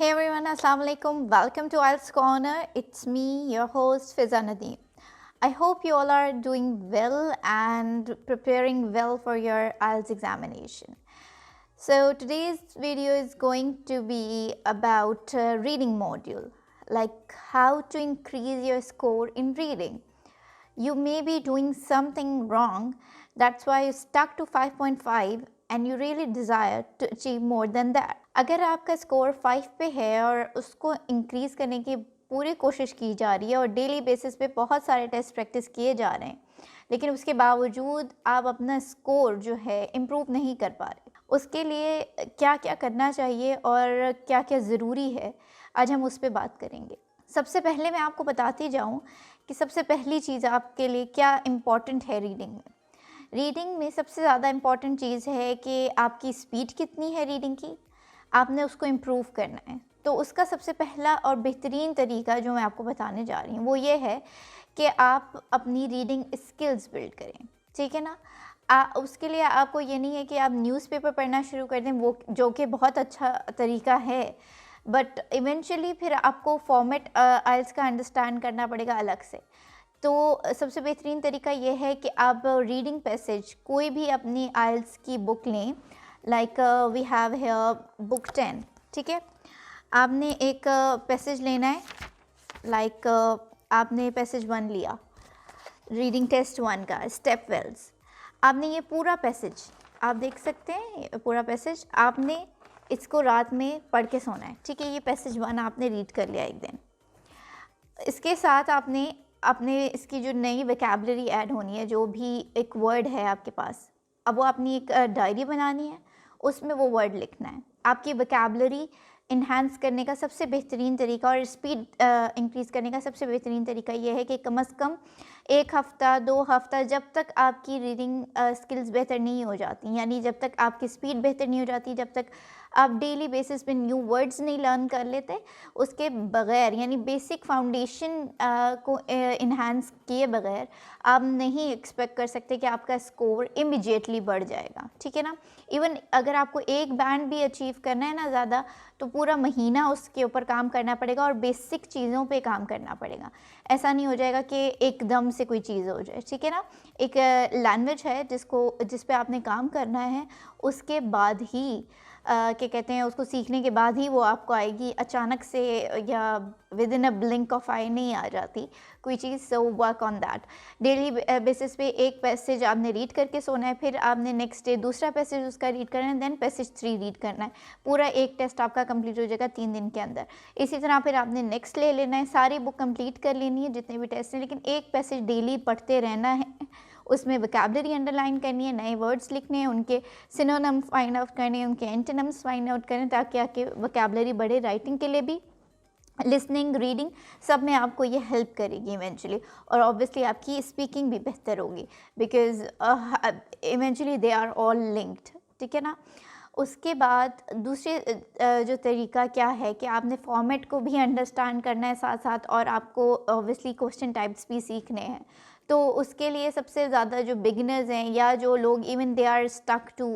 Hey everyone, Assalamu alaikum. Welcome to IELTS Corner. It's me, your host Fiza Nadeem. I hope you all are doing well and preparing well for your IELTS examination. So today's video is going to be about reading module, like how to increase your score in reading. You may be doing something wrong, that's why you stuck to 5.5 and you really desire to achieve more than that. अगर आपका score 5 पे है और उसको increase करने की पूरी कोशिश की जा रही है और डेली बेसिस पे बहुत सारे टेस्ट प्रैक्टिस किए जा रहे हैं, लेकिन उसके बावजूद आप अपना स्कोर जो है इम्प्रूव नहीं कर पा रहे, उसके लिए क्या क्या करना चाहिए और क्या क्या ज़रूरी है, आज हम उस पर बात करेंगे। सबसे पहले मैं आपको बताती जाऊँ कि सबसे पहली चीज़ आपके लिए क्या इम्पॉर्टेंट है रीडिंग में। रीडिंग में सबसे ज़्यादा इम्पॉर्टेंट चीज़ है कि आपकी स्पीड कितनी है रीडिंग की, आपने उसको इम्प्रूव करना है। तो उसका सबसे पहला और बेहतरीन तरीका जो मैं आपको बताने जा रही हूँ वो ये है कि आप अपनी रीडिंग स्किल्स बिल्ड करें, ठीक है ना। उसके लिए आपको ये नहीं है कि आप न्यूज़पेपर पढ़ना शुरू कर दें, वो जो कि बहुत अच्छा तरीका है, बट इवेंचुअली फिर आपको फॉर्मेट आइल्स का अंडरस्टैंड करना पड़ेगा अलग से। तो सबसे बेहतरीन तरीका ये है कि आप रीडिंग पैसेज कोई भी अपनी आइल्स की बुक लें, like we have here book 10, ठीक है। आपने एक पैसेज लेना है, लाइक आपने पैसेज 1 लिया, रीडिंग टेस्ट 1 का स्टेप वेल्स। आपने ये पूरा पैसेज आप देख सकते हैं, पूरा पैसेज आपने इसको रात में पढ़ के सोना है, ठीक है। ये पैसेज 1 आपने रीड कर लिया एक दिन। इसके साथ आपने अपने इसकी जो नई वोकैबुलरी ऐड होनी है, जो भी एक वर्ड है आपके पास, अब वो अपनी एक डायरी बनानी है, उसमें वो वर्ड लिखना है। आपकी वोकैबुलरी इन्हांस करने का सबसे बेहतरीन तरीका और स्पीड इंक्रीज़ करने का सबसे बेहतरीन तरीका ये है कि कम से कम 1 हफ़्ता 2 हफ़्ता, जब तक आपकी रीडिंग स्किल्स बेहतर नहीं हो जाती, यानी जब तक आपकी स्पीड बेहतर नहीं हो जाती, जब तक आप डेली बेसिस पे न्यू वर्ड्स नहीं लर्न कर लेते, उसके बग़ैर यानी बेसिक फाउंडेशन को इन्हांस किए बग़ैर आप नहीं एक्सपेक्ट कर सकते कि आपका स्कोर इमीडिएटली बढ़ जाएगा, ठीक है ना। इवन अगर आपको एक बैंड भी अचीव करना है ना ज़्यादा, तो पूरा महीना उसके ऊपर काम करना पड़ेगा और बेसिक चीज़ों पे काम करना पड़ेगा। ऐसा नहीं हो जाएगा कि एकदम से कोई चीज़ हो जाए, ठीक है ना। एक लैंग्वेज है जिस पे आपने काम करना है, उसके बाद ही क्या कहते हैं, उसको सीखने के बाद ही वो आपको आएगी, अचानक से या within a blink of eye नहीं आ जाती कोई चीज़। So work on that. Daily basis पे एक पैसेज आपने रीड करके सोना है, फिर आपने नेक्स्ट डे दूसरा पैसेज उसका रीड करना है, देन पैसेज 3 रीड करना है। पूरा एक टेस्ट आपका कंप्लीट हो जाएगा 3 दिन के अंदर। इसी तरह फिर आपने नेक्स्ट ले लेना है, सारी बुक कंप्लीट कर लेनी है जितने भी टेस्ट हैं, लेकिन एक पैसेज डेली पढ़ते रहना है, उसमें वोकैबुलरी अंडरलाइन करनी है, नए वर्ड्स लिखने हैं, उनके सिनोनिम फाइंड आउट करने हैं, उनके एंटोनिम्स फाइंड आउट करें, ताकि आपकी वोकैबुलरी बढ़े। राइटिंग के लिए भी, लिसनिंग, रीडिंग, सब में आपको ये हेल्प करेगी इवेंचुअली, और ऑब्वियसली आपकी स्पीकिंग भी बेहतर होगी, because eventually they are all linked, ठीक है ना। उसके बाद दूसरे जो तरीका क्या है कि आपने फॉर्मेट को भी अंडरस्टैंड करना है साथ साथ, और आपको ऑब्वियसली क्वेश्चन टाइप्स भी सीखने हैं। तो उसके लिए सबसे ज़्यादा जो बिगिनर्स हैं या जो लोग even they are stuck to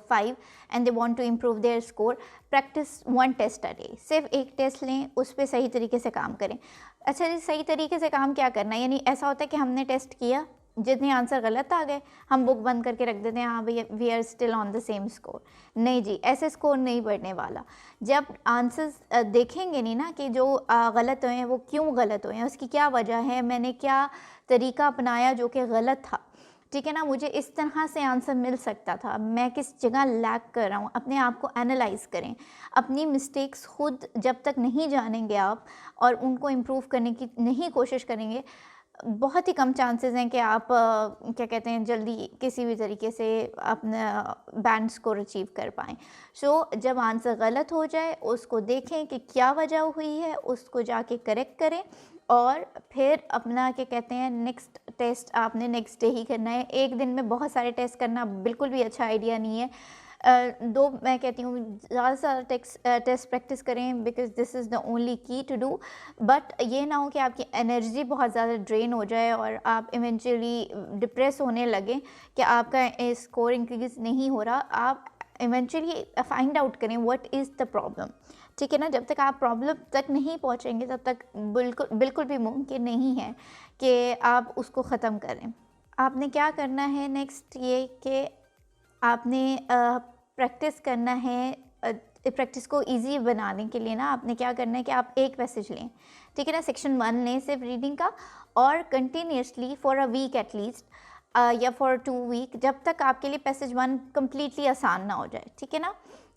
5 and they want to improve their score, practice 1 test a day. सिर्फ एक टेस्ट लें, उस पर सही तरीके से काम करें। अच्छा जी, सही तरीके से काम क्या करना है, यानी ऐसा होता है कि हमने टेस्ट किया, जितने आंसर गलत आ गए हम बुक बंद करके रख देते हैं, हाँ भैया we are still on the same score. नहीं जी, ऐसे स्कोर नहीं बढ़ने वाला। जब आंसर्स देखेंगे नहीं ना कि जो गलत हुए हैं वो क्यों गलत हुए हैं, उसकी क्या वजह है, मैंने क्या तरीका अपनाया जो कि गलत था, ठीक है ना, मुझे इस तरह से आंसर मिल सकता था, मैं किस जगह लैग कर रहा हूँ, अपने आप को एनालाइज करें। अपनी मिस्टेक्स खुद जब तक नहीं जानेंगे आप और उनको इम्प्रूव करने की नहीं कोशिश करेंगे, बहुत ही कम चांसेस हैं कि आप क्या कहते हैं जल्दी किसी भी तरीके से अपना बैंड स्कोर अचीव कर पाएँ। सो जब आंसर गलत हो जाए उसको देखें कि क्या वजह हुई है, उसको जाके करेक्ट करें, और फिर अपना क्या कहते हैं नेक्स्ट टेस्ट आपने नेक्स्ट डे ही करना है। एक दिन में बहुत सारे टेस्ट करना बिल्कुल भी अच्छा आइडिया नहीं है। दो मैं कहती हूँ ज़्यादा से ज़्यादा टेस्ट प्रैक्टिस करें, because this is the only की टू डू। बट ये ना हो कि आपकी एनर्जी बहुत ज़्यादा ड्रेन हो जाए और आप इवेंचुअली डिप्रेस होने लगें कि आपका स्कोर इंक्रीज नहीं हो रहा। आप इवेंचुअली फाइंड आउट करें व्हाट इज़ द प्रॉब्लम, ठीक है ना। जब तक आप प्रॉब्लम तक नहीं पहुँचेंगे तब तक बिल्कुल बिल्कुल भी मुमकिन नहीं है कि आप उसको ख़त्म करें। आपने क्या करना है नेक्स्ट ये कि आपने प्रैक्टिस करना है। प्रैक्टिस को इजी बनाने के लिए ना आपने क्या करना है कि आप एक पैसेज लें, ठीक है ना, सेक्शन 1 लें सिर्फ रीडिंग का, और continuously for a week at least या फॉर 2 वीक, जब तक आपके लिए पैसेज 1 कम्प्लीटली आसान ना हो जाए, ठीक है ना।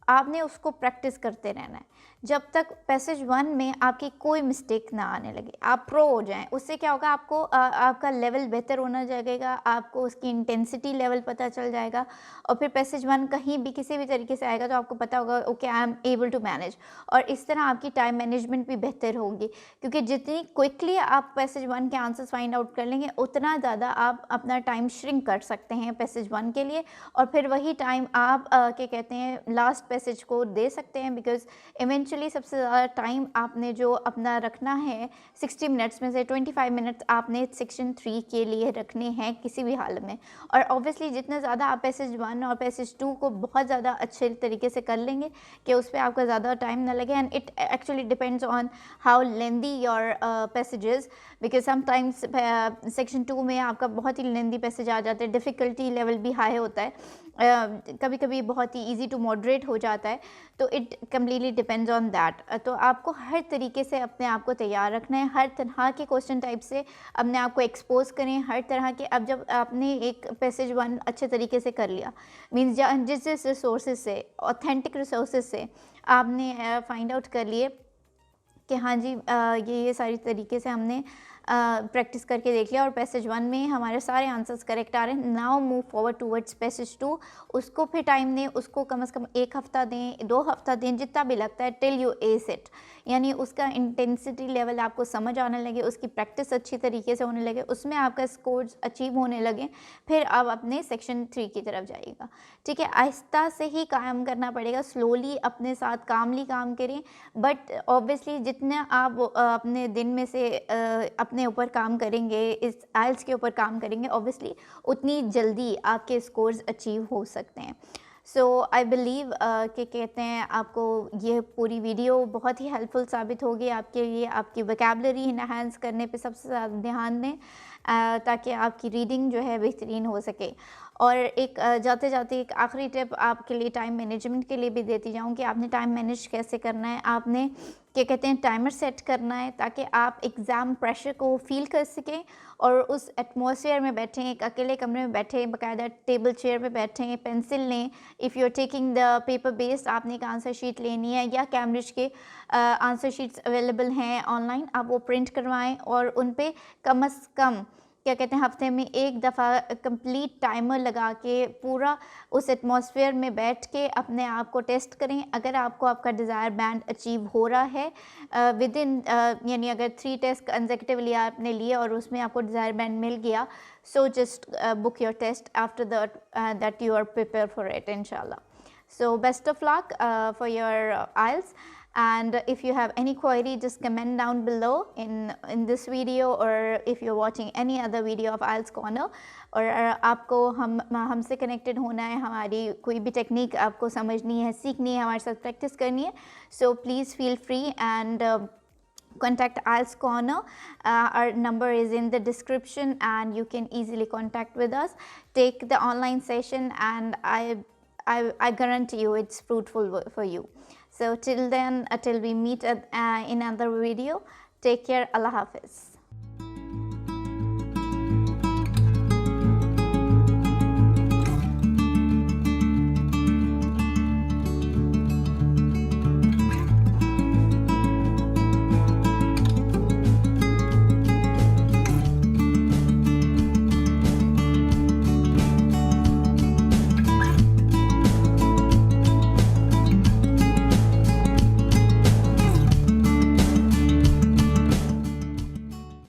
आपने उसको प्रैक्टिस करते रहना है जब तक पैसेज 1 में आपकी कोई मिस्टेक ना आने लगे, आप प्रो हो जाएं। उससे क्या होगा, आपको आपका लेवल बेहतर होना जाएगा, आपको उसकी इंटेंसिटी लेवल पता चल जाएगा, और फिर पैसेज 1 कहीं भी किसी भी तरीके से आएगा तो आपको पता होगा okay I am able to manage. और इस तरह आपकी टाइम मैनेजमेंट भी बेहतर होगी, क्योंकि जितनी क्विकली आप पैसेज 1 के आंसर्स फाइंड आउट कर लेंगे उतना ज़्यादा आप अपना टाइम श्रिंक कर सकते हैं पैसेज 1 के लिए, और फिर वही टाइम आप क्या कहते हैं लास्ट पैसेज को दे सकते हैं। बिकॉज इवेंचुअली सबसे ज़्यादा टाइम आपने जो अपना रखना है 60 मिनट्स में से 25 मिनट्स आपने सेक्शन 3 के लिए रखने हैं किसी भी हाल में। और ऑब्वियसली जितना ज़्यादा आप पैसेज 1 और पैसेज 2 को बहुत ज़्यादा अच्छे तरीके से कर लेंगे कि उस पर आपका ज़्यादा टाइम ना लगे, and it actually depends on how lengthy your passages, because sometimes section 2 में आपका बहुत ही लेंदी पैसेज आ जाते हैं, डिफ़िकल्टी लेवल भी हाई होता है, कभी कभी बहुत ही इजी टू मॉडरेट हो जाता है। तो it completely depends on that. तो आपको हर तरीके से अपने आप को तैयार रखना है, हर तरह के क्वेश्चन टाइप से अपने आप को एक्सपोज करें, हर तरह के। अब जब आपने एक पैसेज 1 अच्छे तरीके से कर लिया, मीन्स जिस जिस रिसोर्सेज से, ऑथेंटिक रिसोर्सेज से आपने फाइंड आउट कर लिए कि हाँ जी ये सारी तरीके से हमने प्रैक्टिस करके देख लिया और पैसेज 1 में हमारे सारे आंसर्स करेक्ट आ रहे हैं। Now move forward towards passage 2। उसको फिर टाइम दें, उसको कम से कम 1 हफ्ता दें, 2 हफ्ता दें, जितना भी लगता है, टिल यू एस इट, यानी उसका इंटेंसिटी लेवल आपको समझ आने लगे, उसकी प्रैक्टिस अच्छी तरीके से होने लगे, उसमें आपका स्कोर्स अचीव होने लगे, फिर आप अपने सेक्शन 3 की तरफ जाइएगा। ठीक है, आहिस्ता से ही काम करना पड़ेगा, स्लोली अपने साथ कामली काम करें, बट ऑब्वियसली जितना आप अपने दिन में से अपने ऊपर काम करेंगे, इस आइल्स के ऊपर काम करेंगे, ऑब्वियसली उतनी जल्दी आपके स्कोर्स अचीव हो सकते हैं। सो आई बिलीव कि कहते हैं आपको ये पूरी वीडियो बहुत ही हेल्पफुल साबित होगी आपके लिए, आपकी वोकैबुलरी इन्हांस करने पे सबसे ज़्यादा ध्यान दें ताकि आपकी रीडिंग जो है बेहतरीन हो सके। और एक जाते जाते एक आखिरी टिप आपके लिए टाइम मैनेजमेंट के लिए भी देती जाऊँ कि आपने टाइम मैनेज कैसे करना है। आपने क्या कहते हैं टाइमर सेट करना है ताकि आप एग्ज़ाम प्रेशर को फील कर सकें और उस एटमॉस्फेयर में बैठें, एक अकेले कमरे में बैठें, बाकायदा टेबल चेयर पे बैठें, पेंसिल लें। If you are taking the paper based, आपने एक आंसर शीट लेनी है या कैम्ब्रिज के आंसर शीट्स अवेलेबल हैं ऑनलाइन, आप वो प्रिंट करवाएं और उन पे कम से कम क्या कहते हैं हफ्ते में एक दफ़ा कंप्लीट टाइमर लगा के पूरा उस एटमॉस्फेयर में बैठ के अपने आप को टेस्ट करें। अगर आपको आपका डिज़ायर बैंड अचीव हो रहा है विद इन यानी अगर 3 टेस्ट कंसेक्टिवली आपने लिए और उसमें आपको डिज़ायर बैंड मिल गया, so just book your test after that you are prepare for it इंशाल्लाह। So best of luck for your IELTS, and if you have any query just comment down below in this video, or if you're watching any other video of IELTS Corner, और आपको हमसे connected होना है, हमारी कोई भी technique आपको समझनी है, सीखनी है, हमारे साथ प्रैक्टिस करनी है, so please feel free and contact IELTS Corner. Our number is in the description and you can easily contact with us. Take the online session and I guarantee you it's fruitful for you. So till then, till we meet in another video, take care. Allah Hafiz.